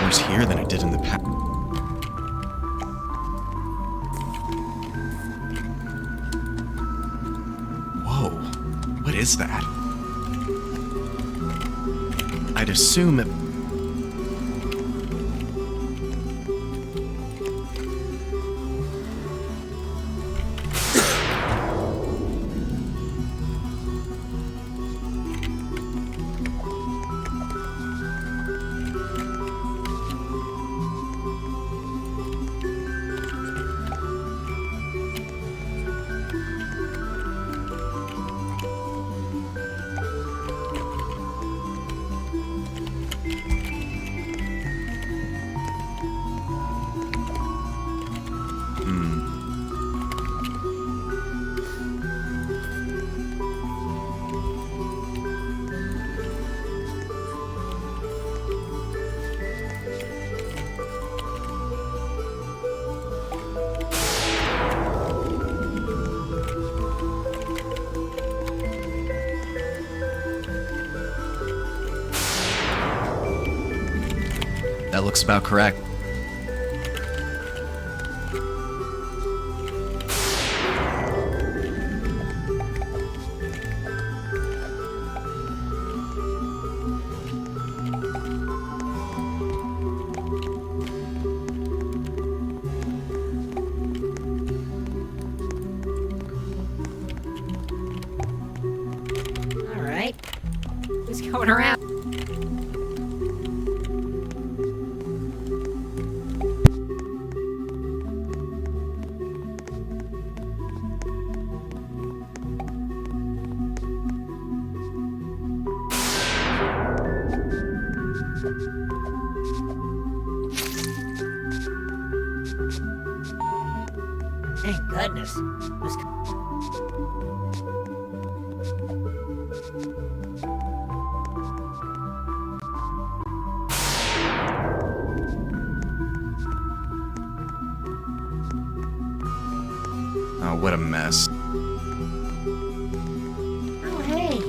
worse here than it did in the past. Whoa, what is that? I'd assume it... That looks about correct. All right. Who's going around? Thank goodness. Oh, what a mess. Oh, hey.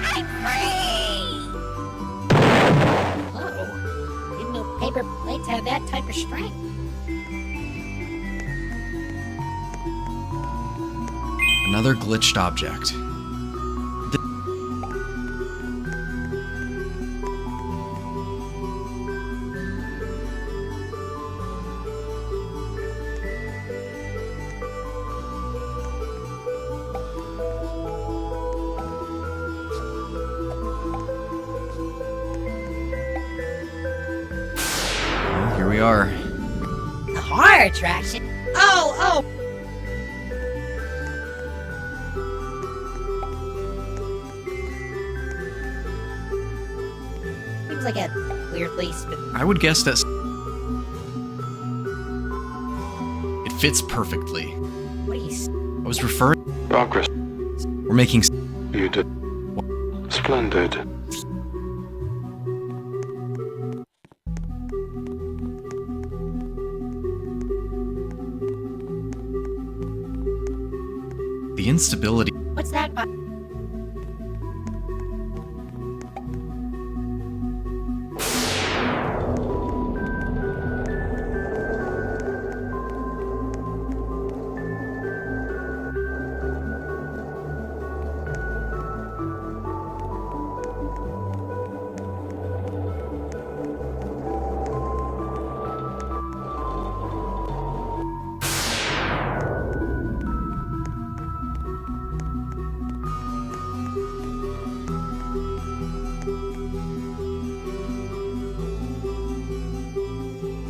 I'm free! Whoa. Didn't know paper plates have that type of strength. Another glitched object. Well, here we are. The horror attraction? Oh! Seems like a weirdly I would guess that it fits perfectly. What are you... I was referring. Progress. We're making. You did. Splendid. The instability. What's that about?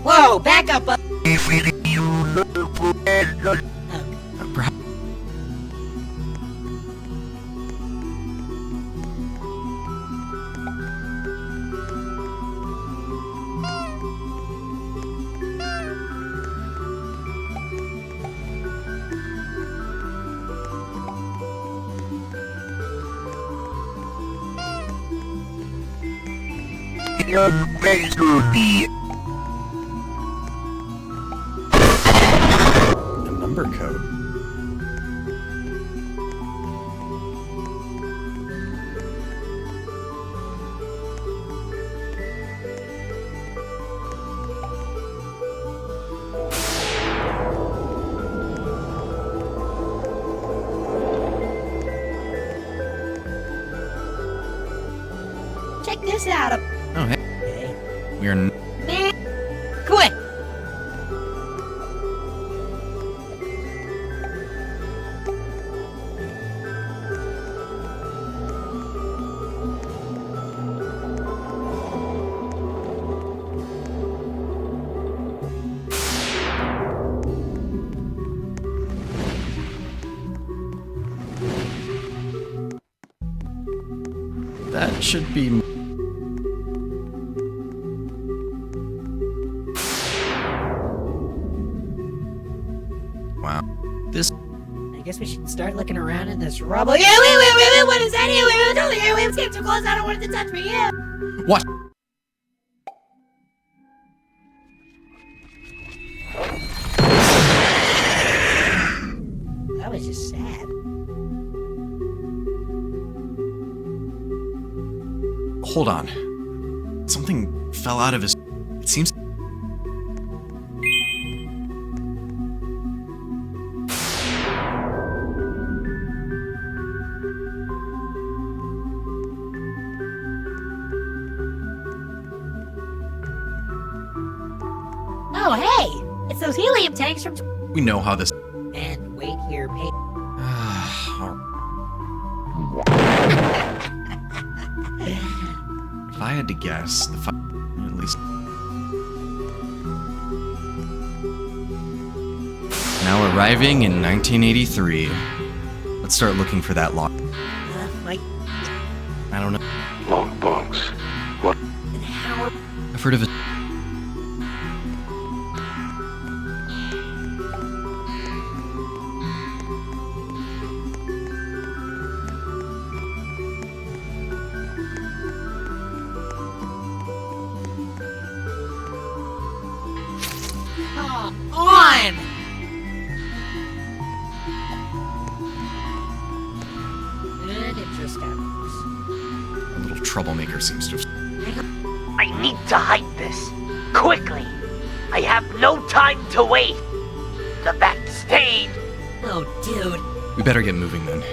Whoa, back up! Perhaps. A number code. Check this out. Oh, hey. Okay. We are. Man, quit. That should be. Wow. This. I guess we should start looking around in this rubble. Yeah, wait, what is that here? Wait, let's get too close. I don't want it to touch me. Yeah. What? That was just sad. Hold on. Something fell out of his. It seems. Oh, hey! It's those helium tanks from... We know how this. And wait here, pay... If I had to guess, the at least. Now arriving in 1983. Let's start looking for that log. Like, I don't know. Logbox. What? and how... I've heard of it. Come on! And it just got worse. A little troublemaker seems to have. I need to hide this. Quickly. I have no time to wait. The backstage. Oh, dude. We better get moving then.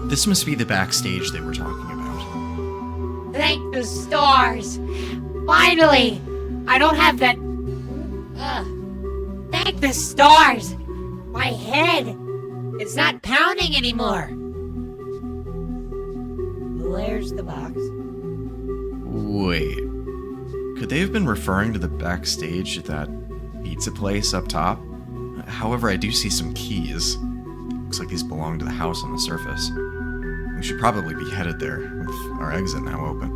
This must be the backstage they were talking about. Thank the stars! Finally! I don't have that... Thank the stars! My head! It's not pounding anymore! Where's the box? Wait. Could they have been referring to the backstage at that pizza place up top? However, I do see some keys. Looks like these belong to the house on the surface. We should probably be headed there, with our exit now open.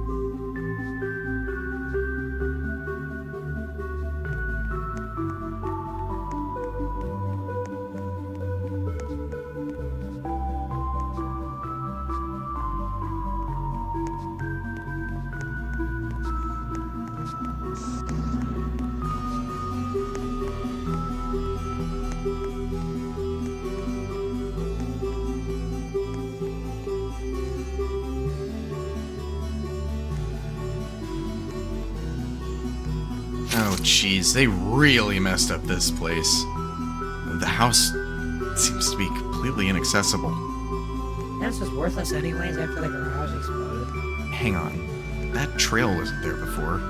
Oh jeez, they really messed up this place. The house seems to be completely inaccessible. This was worthless anyways after the garage exploded. Hang on, that trail wasn't there before.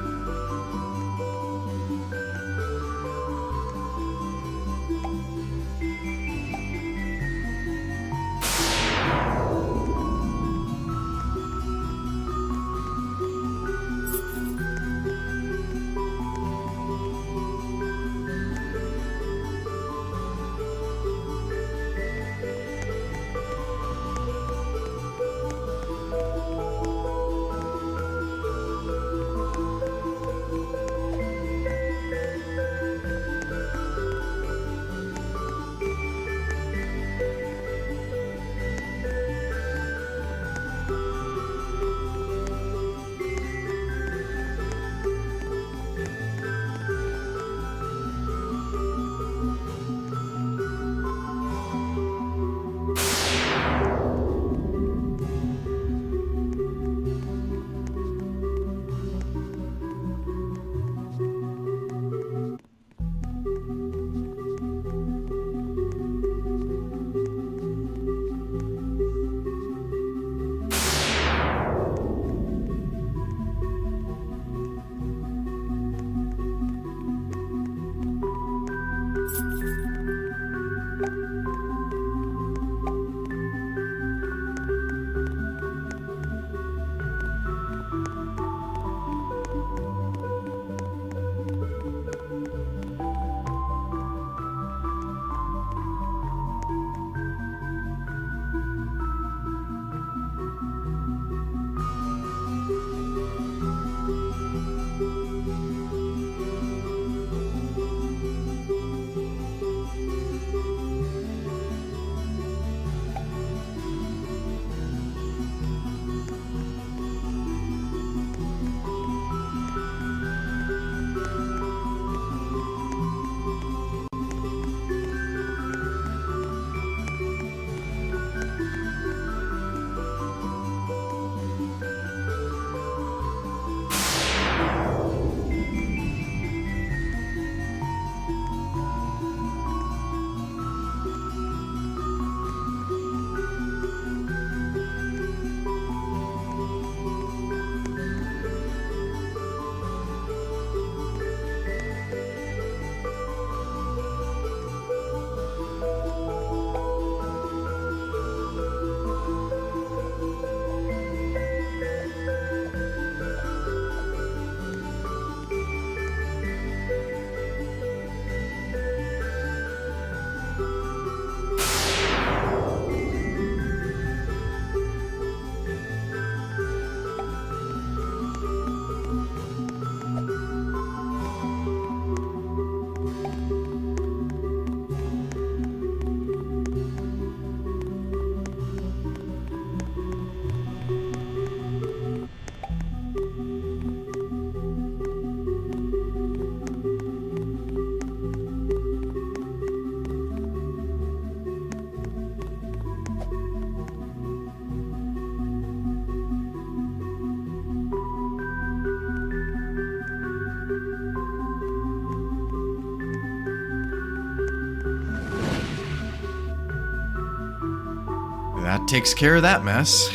That takes care of that mess.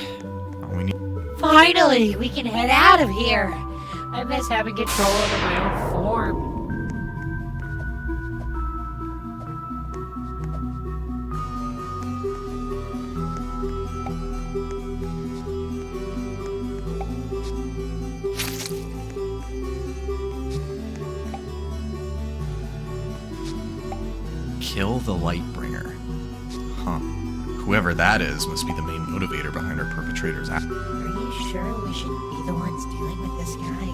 All we need. Finally, we can head out of here. I miss having control over my own form. Kill the Lightbringer. Huh. Whoever that is must be the main motivator behind our perpetrator's act. Are you sure we should be the ones dealing with this guy?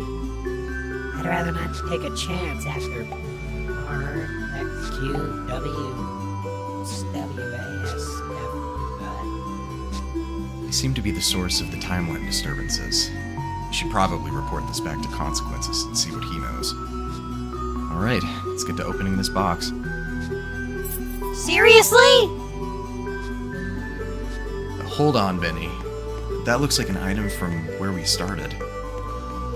I'd rather not take a chance after They seem to be the source of the timeline disturbances. We should probably report this back to Consequences and see what he knows. Alright, let's get to opening this box. Seriously? Hold on, Benny. That looks like an item from where we started.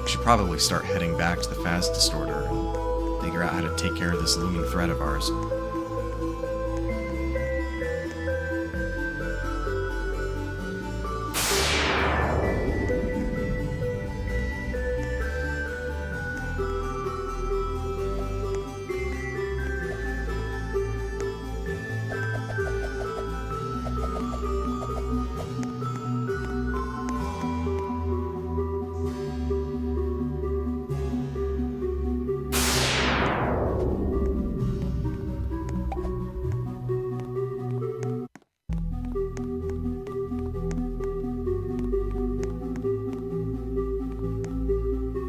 We should probably start heading back to the Phase Distorter and figure out how to take care of this looming threat of ours.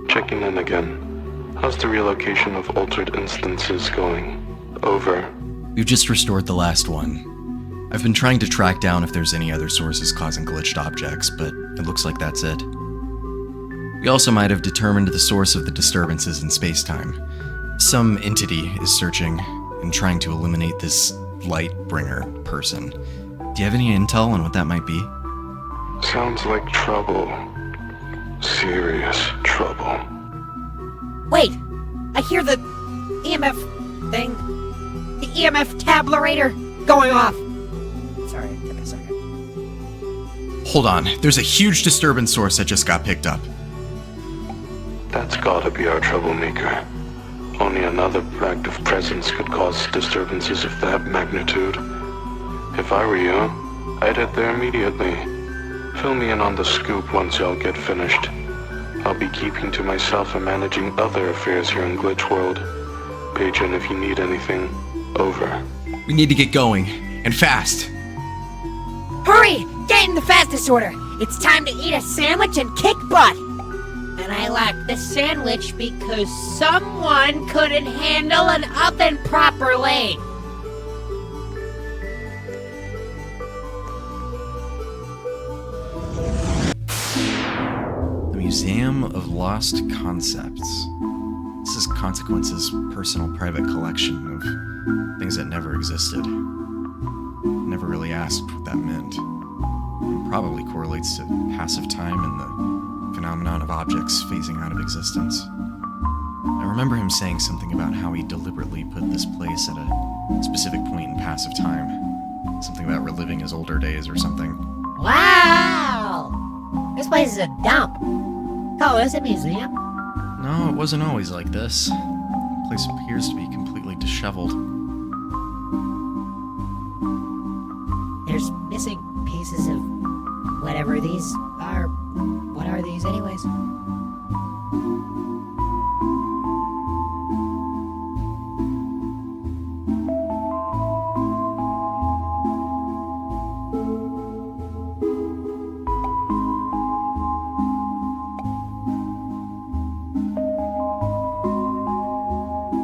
Checking in again. How's the relocation of altered instances going? Over. We've just restored the last one. I've been trying to track down if there's any other sources causing glitched objects, but it looks like that's it. We also might have determined the source of the disturbances in space-time. Some entity is searching and trying to eliminate this Lightbringer person. Do you have any intel on what that might be? Sounds like trouble. Serious trouble. Wait! I hear the EMF thing. The EMF tabulator going off. Sorry, it took a second. Hold on, there's a huge disturbance source that just got picked up. That's gotta be our troublemaker. Only another active presence could cause disturbances of that magnitude. If I were you, I'd head there immediately. Fill me in on the scoop once y'all get finished. I'll be keeping to myself and managing other affairs here in Glitch World. Page in if you need anything. Over. We need to get going, and fast. Hurry! Get in the Phase Disorder! It's time to eat a sandwich and kick butt! And I like the sandwich because someone couldn't handle an oven properly! The Museum of Lost Concepts. This is Consequence's personal private collection of things that never existed. Never really asked what that meant. It probably correlates to passive time and the phenomenon of objects phasing out of existence. I remember him saying something about how he deliberately put this place at a specific point in passive time. Something about reliving his older days or something. Wow! This place is a dump. Oh, it's a museum? No, it wasn't always like this. The place appears to be completely disheveled. There's missing pieces of whatever these are. What are these anyways?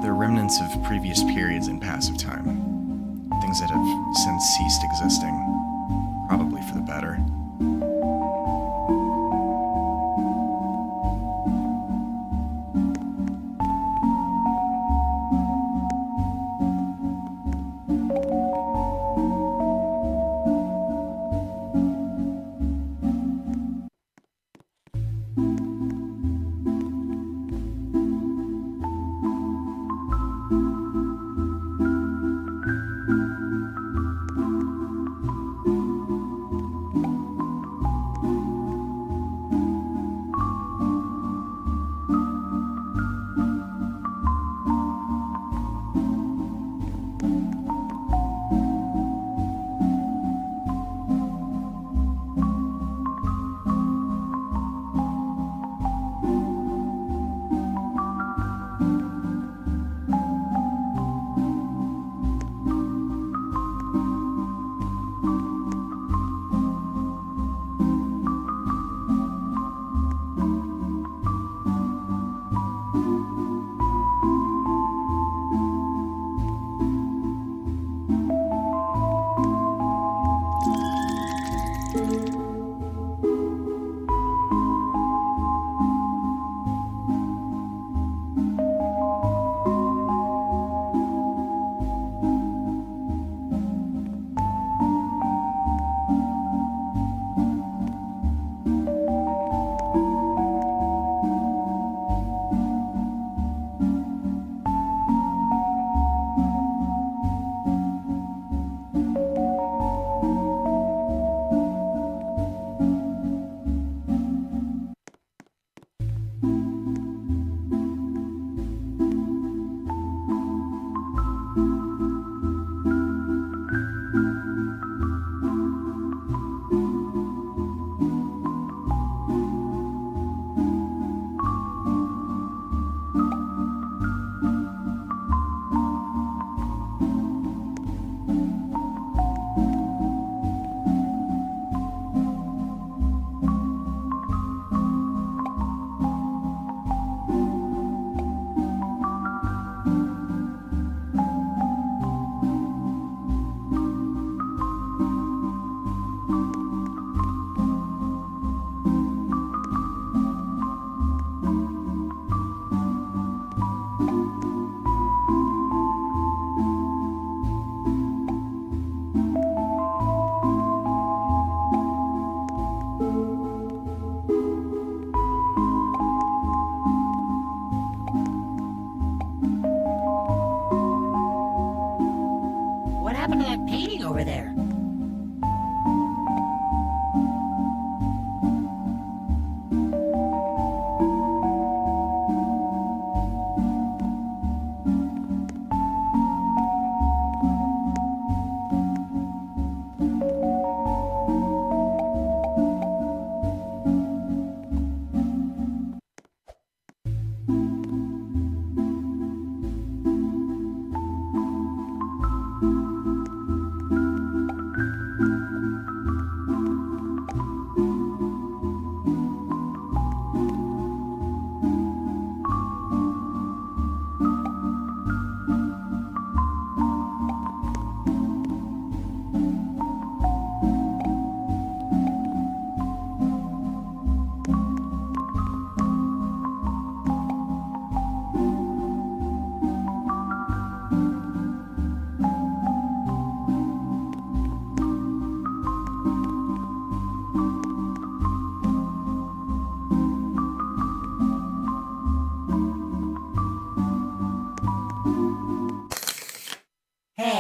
They're remnants of previous periods in passive time. Things that have since ceased existing. Probably for the better.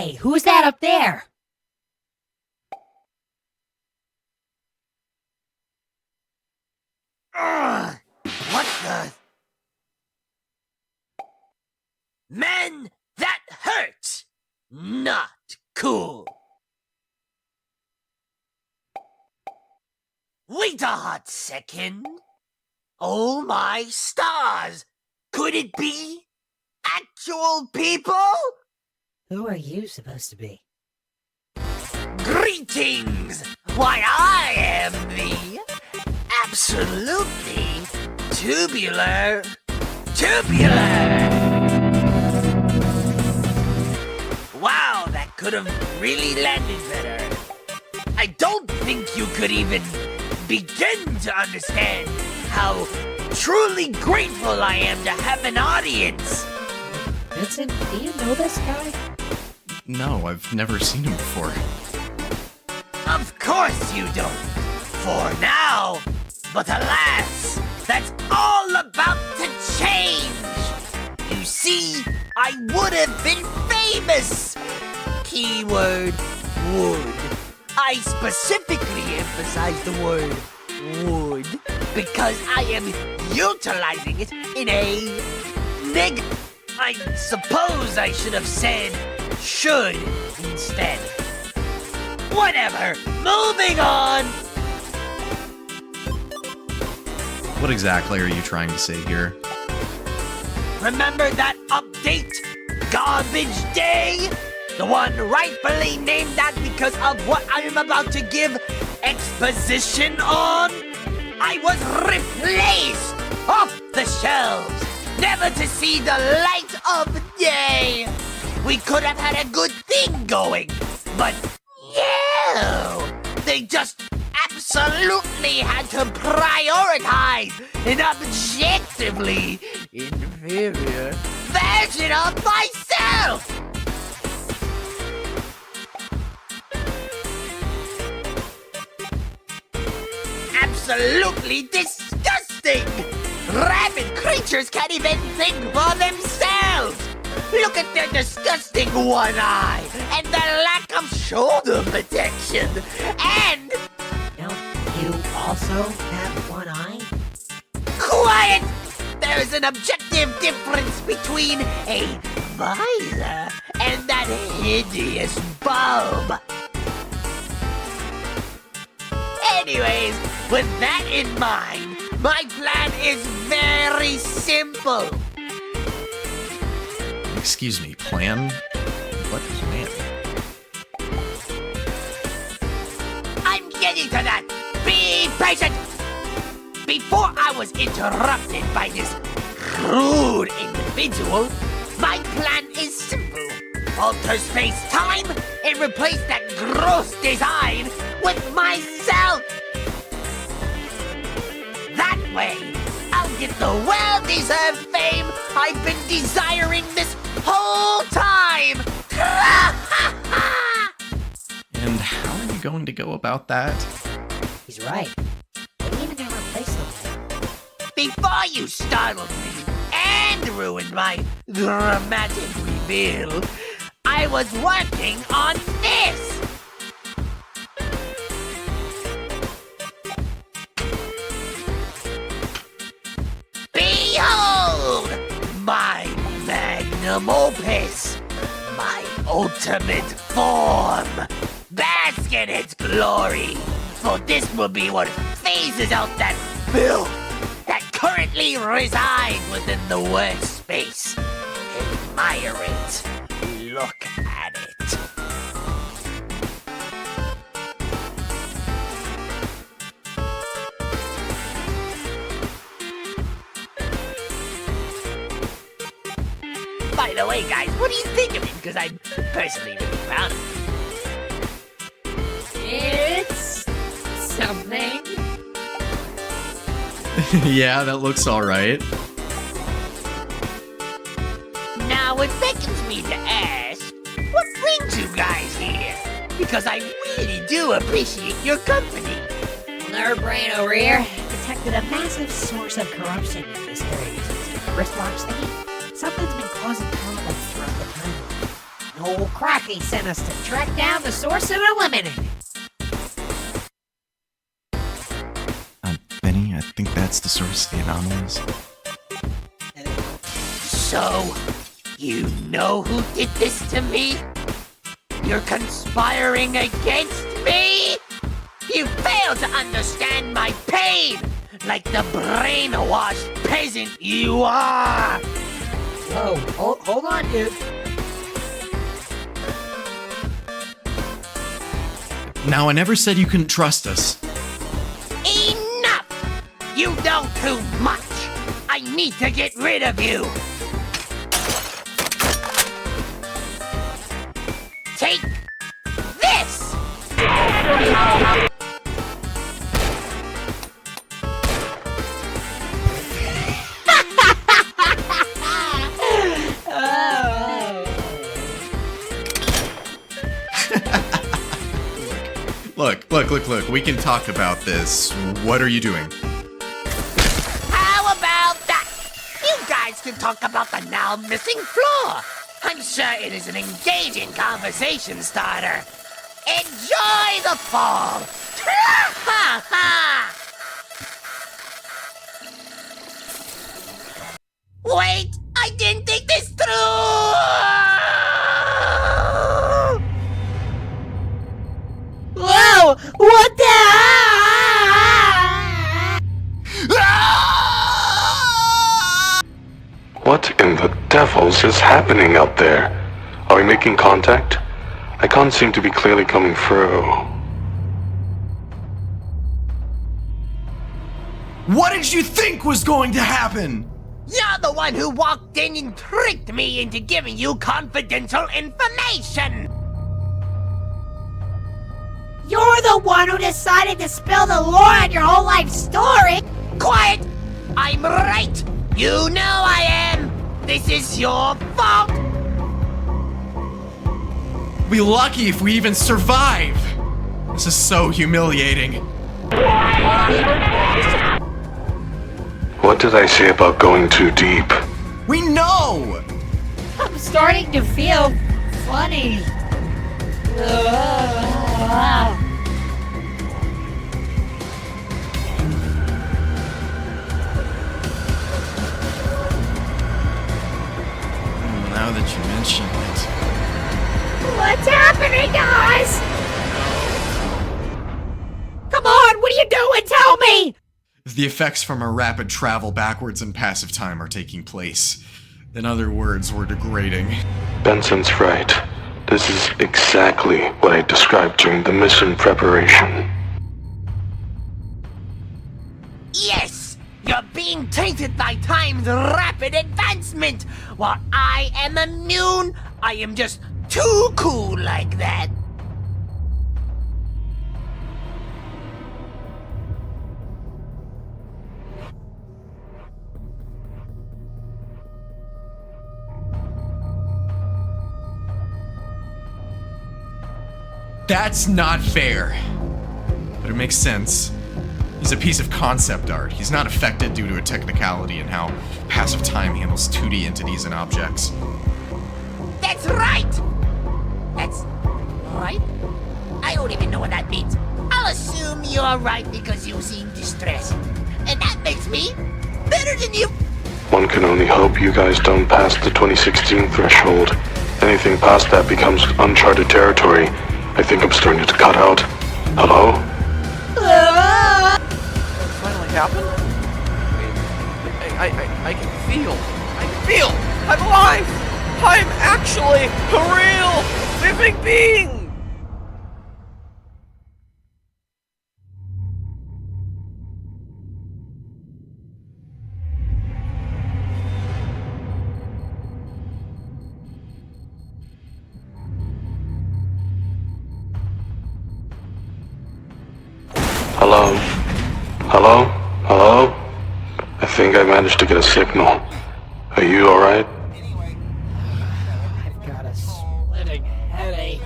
Hey, who's that up there? Ugh, what the? Man, that hurts! Not cool. Wait a hot second. Oh my stars! Could it be actual people? Who are you supposed to be? Greetings! Why, I am the absolutely tubular. Wow, that could have really landed better. I don't think you could even begin to understand how truly grateful I am to have an audience. Vincent, do you know this guy? No, I've never seen him before. Of course you don't. For now. But alas, that's all about to change. You see, I would have been famous. Keyword would. I specifically emphasize the word would because I am utilizing it in a I suppose I should have said should instead. Whatever, moving on. What exactly are you trying to say here? Remember that update? Garbage Day? The one rightfully named that because of what I am about to give exposition on? I was replaced off the shelves, never to see the light of day. We could have had a good thing going, but no, they just absolutely had to prioritize an objectively inferior version of myself. Absolutely disgusting! Rabid creatures can't even think for themselves! Look at their disgusting one eye and the lack of shoulder protection! And... Don't you also have one eye? Quiet! There is an objective difference between a visor and that hideous bulb! Anyways, with that in mind, my plan is very simple. Excuse me, plan? What plan? I'm getting to that. Be patient. Before I was interrupted by this crude individual, my plan is simple. Alter space-time and replace that gross design with myself. That way, I'll get the well-deserved fame I've been desiring this whole time. And how are you going to go about that? He's right. Are we even gonna replace them? Before you startled me and ruined my dramatic reveal, I was working on this! Behold! My magnum opus! My ultimate form! Bask in its glory! For this will be what phases out that filth that currently resides within the workspace. Admire it. Look at it. By the way, guys, what do you think of it? Because I'm personally really proud of it. It's something. Yeah, that looks alright. Now it beckons me to ask, what brings you guys here? Because I really do appreciate your company. Nerd brain over here detected a massive source of corruption in this area. Wristwatch thingy. Something's been causing problems throughout the timeline. Old Crocky sent us to track down the source and eliminate it. Benny, I think that's the source of the anomalies. So, you know who did this to me? You're conspiring against me? You fail to understand my pain, like the brainwashed peasant you are! Whoa, hold on, dude. Now, I never said you couldn't trust us. Enough! You know too much! I need to get rid of you! Take this! Look, we can talk about this. What are you doing? How about that? You guys can talk about the now missing floor. I'm sure it is an engaging conversation starter. Enjoy the fall! Wait, I didn't think this through! Whoa! What the? What in the devils is happening out there? Are we making contact? I can't seem to be clearly coming through. What did you think was going to happen? You're the one who walked in and tricked me into giving you confidential information! You're the one who decided to spill the lore on your whole life story! Quiet! I'm right! You know I am! This is your fault! We'll be lucky if we even survive! This is so humiliating. What did I say about going too deep? We know! I'm starting to feel funny. Now that you mention it. What's happening, guys? Come on, what are you doing? Tell me! The effects from our rapid travel backwards in passive time are taking place. In other words, we're degrading. Benson's right. This is exactly what I described during the mission preparation. Yes! You're being tainted by time's rapid advancement! While I am immune, I am just too cool like that! That's not fair. But it makes sense. He's a piece of concept art. He's not affected due to a technicality in how passive time handles 2D entities and objects. That's right! That's right? I don't even know what that means. I'll assume you're right because you seem distressed. And that makes me better than you. One can only hope you guys don't pass the 2016 threshold. Anything past that becomes uncharted territory. I think I'm starting to cut out. Hello? Finally happened? I can feel. I'm alive! I'm actually a real living being! Hello? Hello? Hello? I think I managed to get a signal. Are you alright? I've got a splitting headache.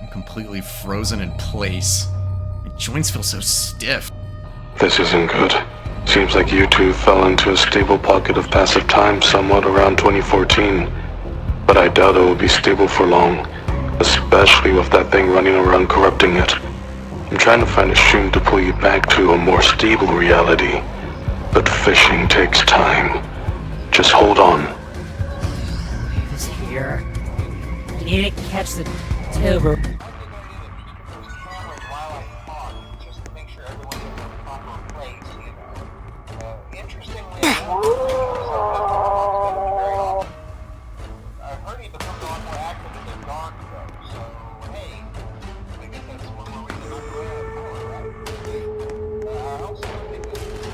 I'm completely frozen in place. My joints feel so stiff. This isn't good. Seems like you two fell into a stable pocket of passive time somewhat around 2014. But I doubt it will be stable for long, especially with that thing running around corrupting it. I'm trying to find a stream to pull you back to a more stable reality. But fishing takes time. Just hold on. It's here. I need to catch the tuber.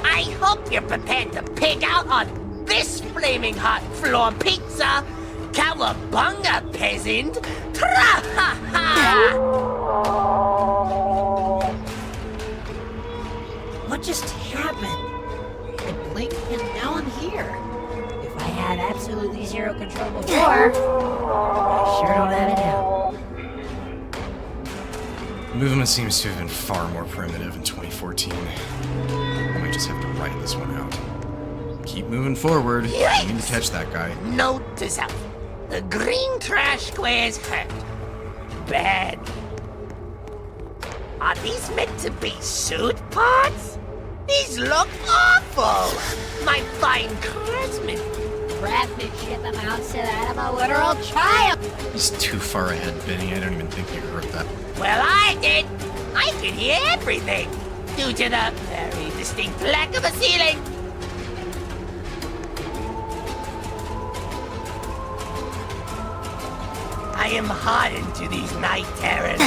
I hope you're prepared to pig out on this flaming hot floor pizza! Cowabunga, peasant! Tra-ha-ha! What just happened? I blinked and now I'm here. If I had absolutely zero control before, I sure don't have it now. Movement seems to have been far more primitive in 2014. I might just have to write this one out. Keep moving forward. I need to catch that guy. Note to self. The green trash squares hurt. Bad. Are these meant to be suit parts? These look awful! My fine craftsman. Craftsmanship amounts to that of a literal child. He's too far ahead, Benny. I don't even think you heard that. Well, I did. I could hear everything due to the very distinct lack of a ceiling. I am hardened to these night terrors.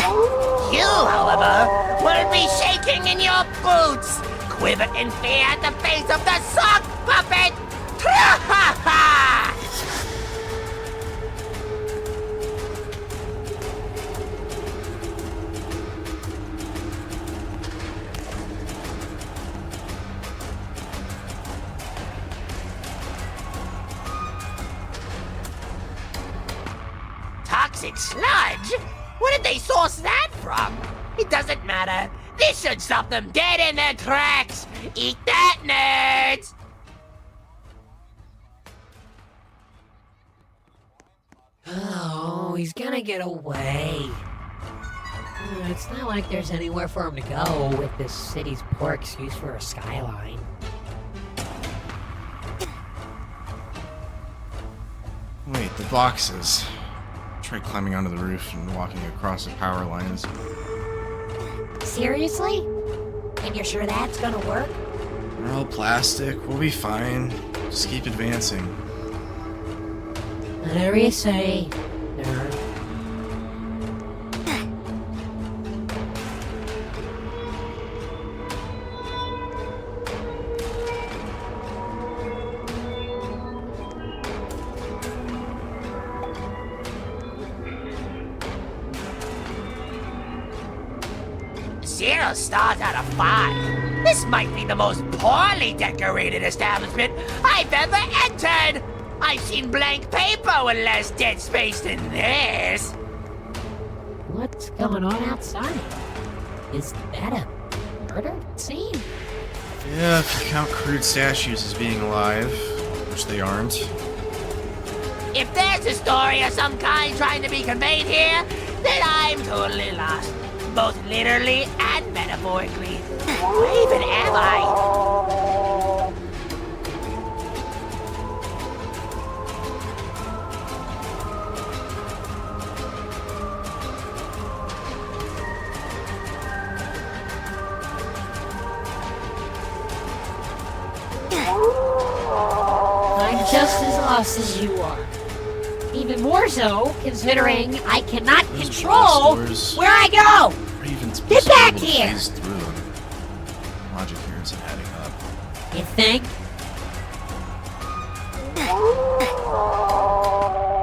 You, however, will be shaking in your boots, quiver in fear at the face of the sock puppet. Ha-ha-ha! Toxic sludge? Where did they source that from? It doesn't matter. This should stop them dead in their tracks. Eat that, nerds! Oh, he's gonna get away. It's not like there's anywhere for him to go with this city's poor excuse for a skyline. Wait, the boxes. Try climbing onto the roof and walking across the power lines. Seriously? And you're sure that's gonna work? They're all plastic. We'll be fine. Just keep advancing. Whatever you say, nerd. Zero stars out of 5. This might be the most poorly decorated establishment I've ever entered. I've seen blank paper with less dead space than this. What's going on outside? Is that a murder scene? Yeah, if you count crude statues as being alive, which they aren't. If there's a story of some kind trying to be conveyed here, then I'm totally lost. Both literally and metaphorically. Where even am I? I'm just as lost as you are. Even more so, considering I cannot Those control blast doors where I go! are even supposed Get to be back able to here! phase through them. Logic here isn't adding up. You think?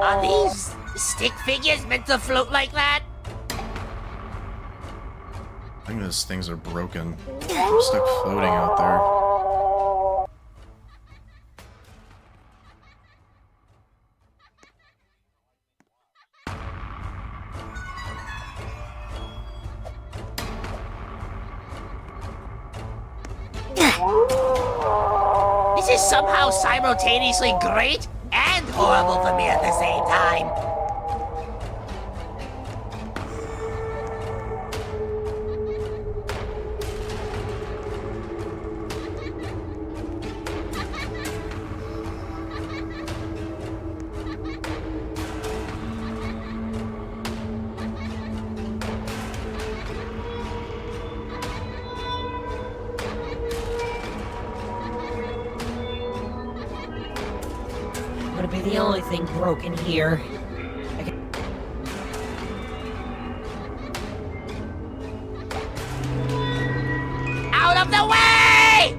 Are these stick figures meant to float like that? I think those things are broken. They're stuck floating out there. somehow simultaneously great and horrible for me at the same time. Would be the only thing broken here. Out of the way!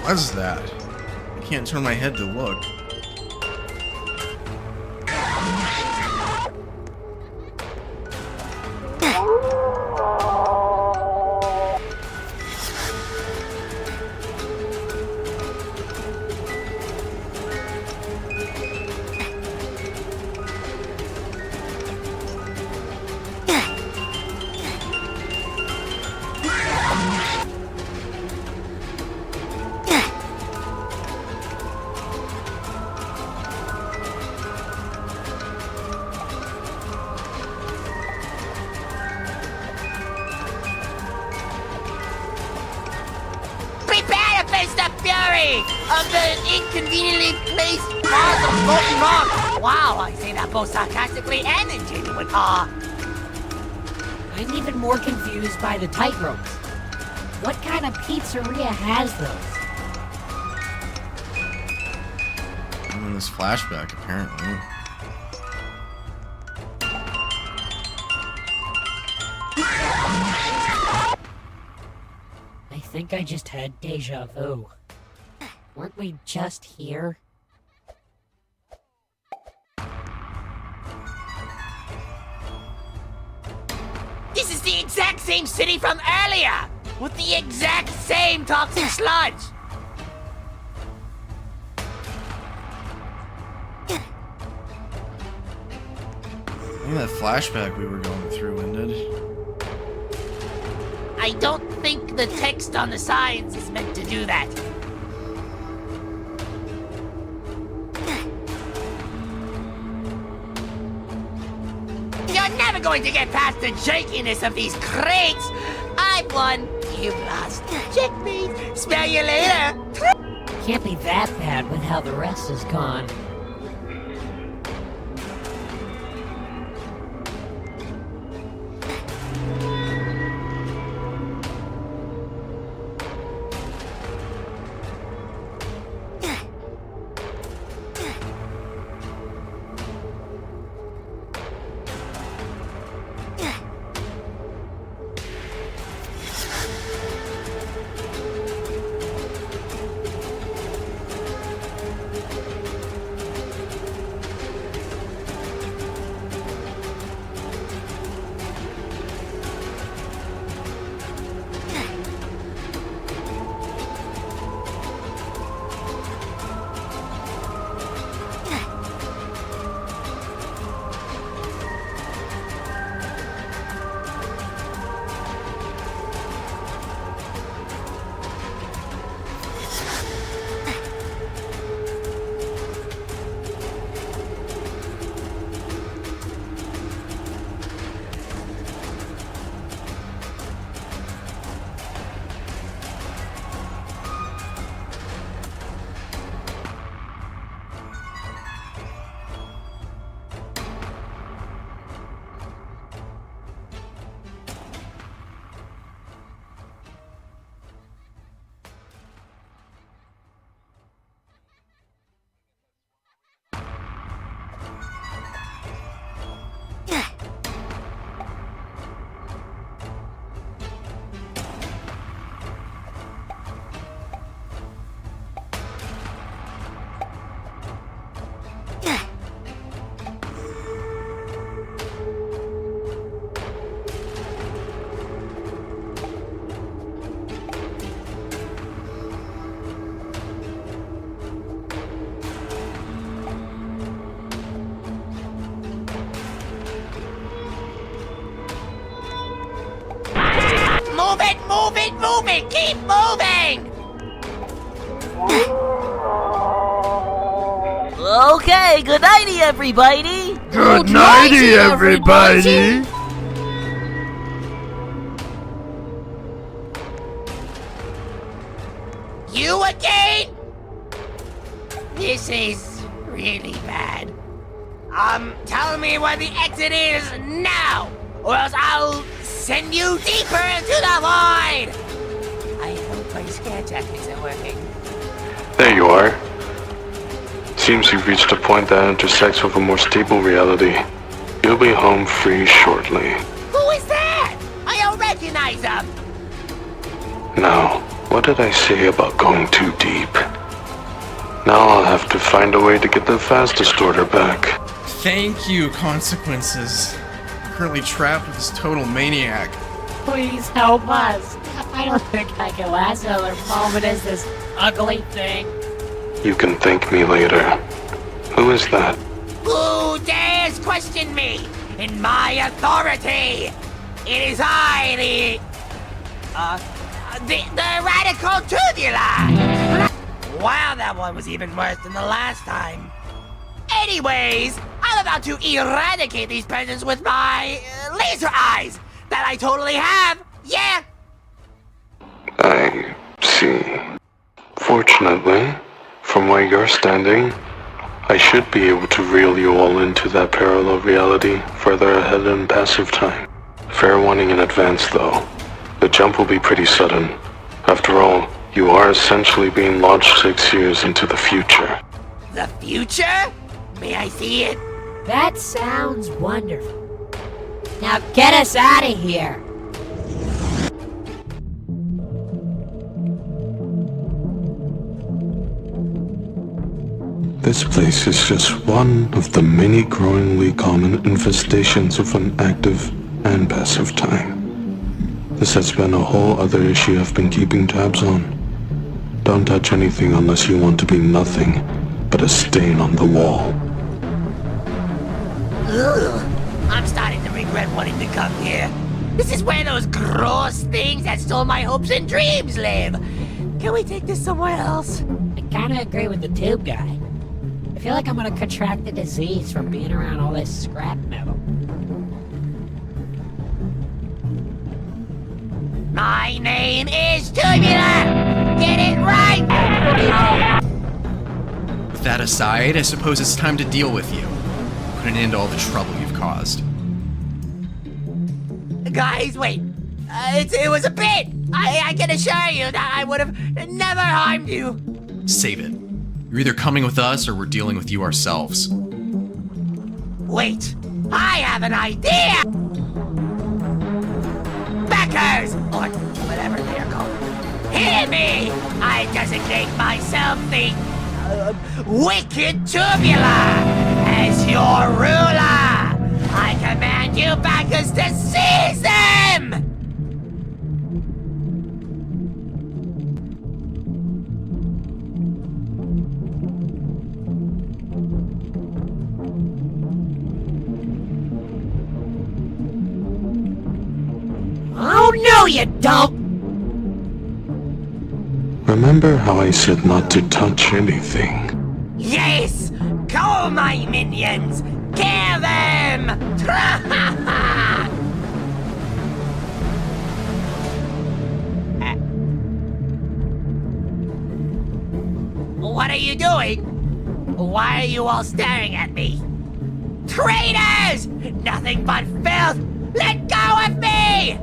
What was that? I can't turn my head to look. Prepare to face the fury of the inconveniently placed paws of molten rock. Wow, I say that both sarcastically and in genuine awe. I'm even more confused by the tightropes. What kind of pizzeria has those? I'm in this flashback, apparently. I think I just had deja vu. Weren't we just here? This is the exact same city from earlier, with the exact same toxic sludge. I think that flashback we were going through ended. I don't think the text on the signs is meant to do that. You're never going to get past the jankiness of these crates! I've won, you've lost. Checkmate! Smell you later! Can't be that bad with how the rest is gone. Move it, move it, move it! Keep moving! Okay, good nighty, everybody. Good nighty, everybody. You again? This is really bad. Tell me where the exit is now, or else I'll send you deeper into the void. I hope my scare tactics are working. There you are. Seems you've reached a point that intersects with a more stable reality. You'll be home free shortly. Who is that? I don't recognize him. Now, what did I say about going too deep? Now I'll have to find a way to get the fast distorter back. Thank you, consequences. I'm currently trapped with this total maniac. Please help us. I don't think I can last another moment as this ugly thing. You can thank me later. Who is that? Who dares question me in my authority? It is I, the radical tubular. Wow, that one was even worse than the last time. Anyways, I'm about to eradicate these peasants with my laser eyes that I totally have. Yeah. I see. Fortunately, from where you're standing, I should be able to reel you all into that parallel reality further ahead in passive time. Fair warning in advance, though. The jump will be pretty sudden. After all, you are essentially being launched 6 years into the future. The future? May I see it? That sounds wonderful. Now get us out of here. This place is just one of the many growingly common infestations of an active and passive time. This has been a whole other issue I've been keeping tabs on. Don't touch anything unless you want to be nothing but a stain on the wall. Ugh, I'm starting to regret wanting to come here. This is where those gross things that stole my hopes and dreams live. Can we take this somewhere else? I kinda agree with the tube guy. I feel like I'm gonna contract the disease from being around all this scrap metal. My name is Tubular! Get it right! With that aside, I suppose it's time to deal with you. Put an end to all the trouble you've caused. Guys, wait. It was a bit! I can assure you that I would have never harmed you. Save it. You're either coming with us or we're dealing with you ourselves. Wait, I have an idea! Backers! Or whatever they are called. Hear me! I designate myself the Wicked Tubular as your ruler! I command you backers to seize them! Oh no, you don't! Remember how I said not to touch anything? Yes! Call my minions! Kill them! What are you doing? Why are you all staring at me? Traitors! Nothing but filth! Let go of me!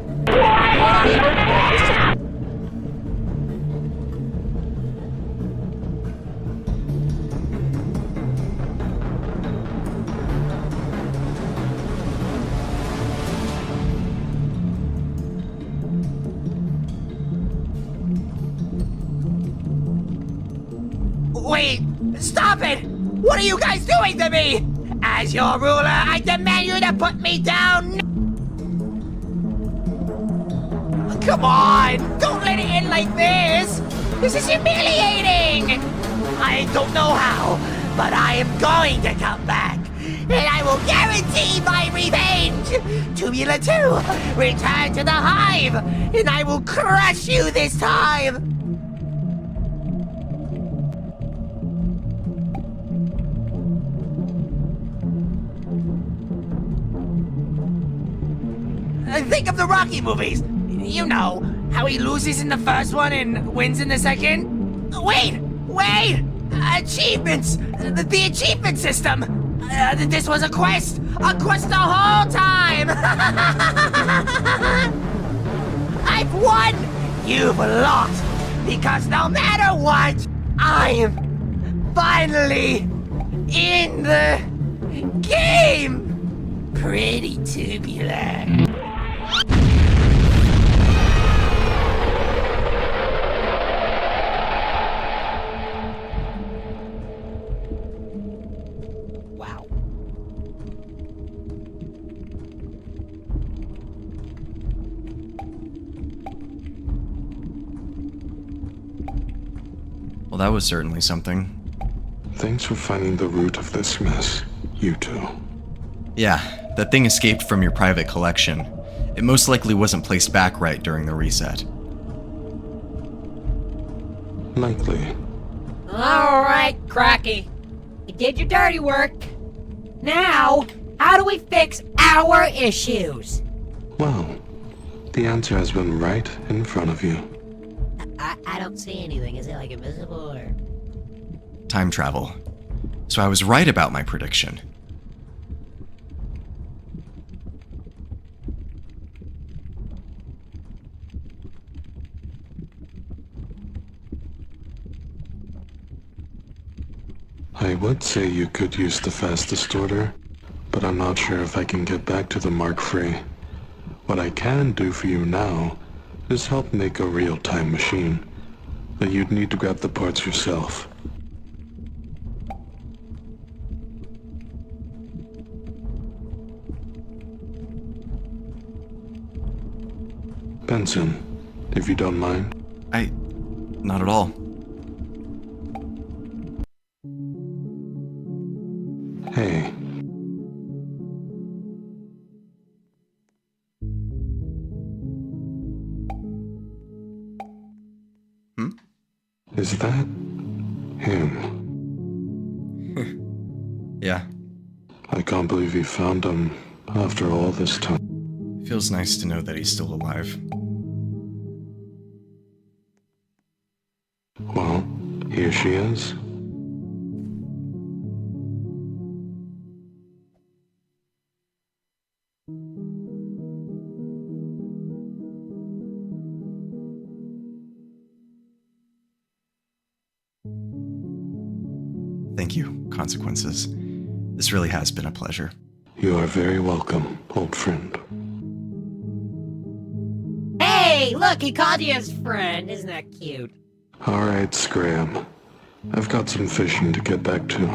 Wait! Stop it! What are you guys doing to me? As your ruler, I demand you to put me down! Come on! Don't let it end like this! This is humiliating! I don't know how, but I am going to come back! And I will guarantee my revenge! Tubular 2, return to the hive! And I will crush you this time! Think of the Rocky movies. You know, how he loses in the first one and wins in the second. Wait! Achievements! The achievement system! This was a quest the whole time! I've won! You've lost! Because no matter what, I'm finally in the game! Pretty tubular. Wow. Well, that was certainly something. Thanks for finding the root of this mess, you two. Yeah, that thing escaped from your private collection. It most likely wasn't placed back right during the reset. Likely. All right, Crocky. You did your dirty work. Now, how do we fix our issues? Well, the answer has been right in front of you. I don't see anything. Is it like invisible or? Time travel. So I was right about my prediction. I would say you could use the fast distorter, but I'm not sure if I can get back to the Mark III. What I can do for you now is help make a real time machine, but you'd need to grab the parts yourself. Benson, if you don't mind. Not at all. Hey. Is that him? Yeah, I can't believe you found him after all this time. feels nice to know that he's still alive. Well, here she is. Thank you, Consequences. This really has been a pleasure. You are very welcome, old friend. Hey, look, he called you his friend. Isn't that cute? All right, Scram. I've got some fishing to get back to.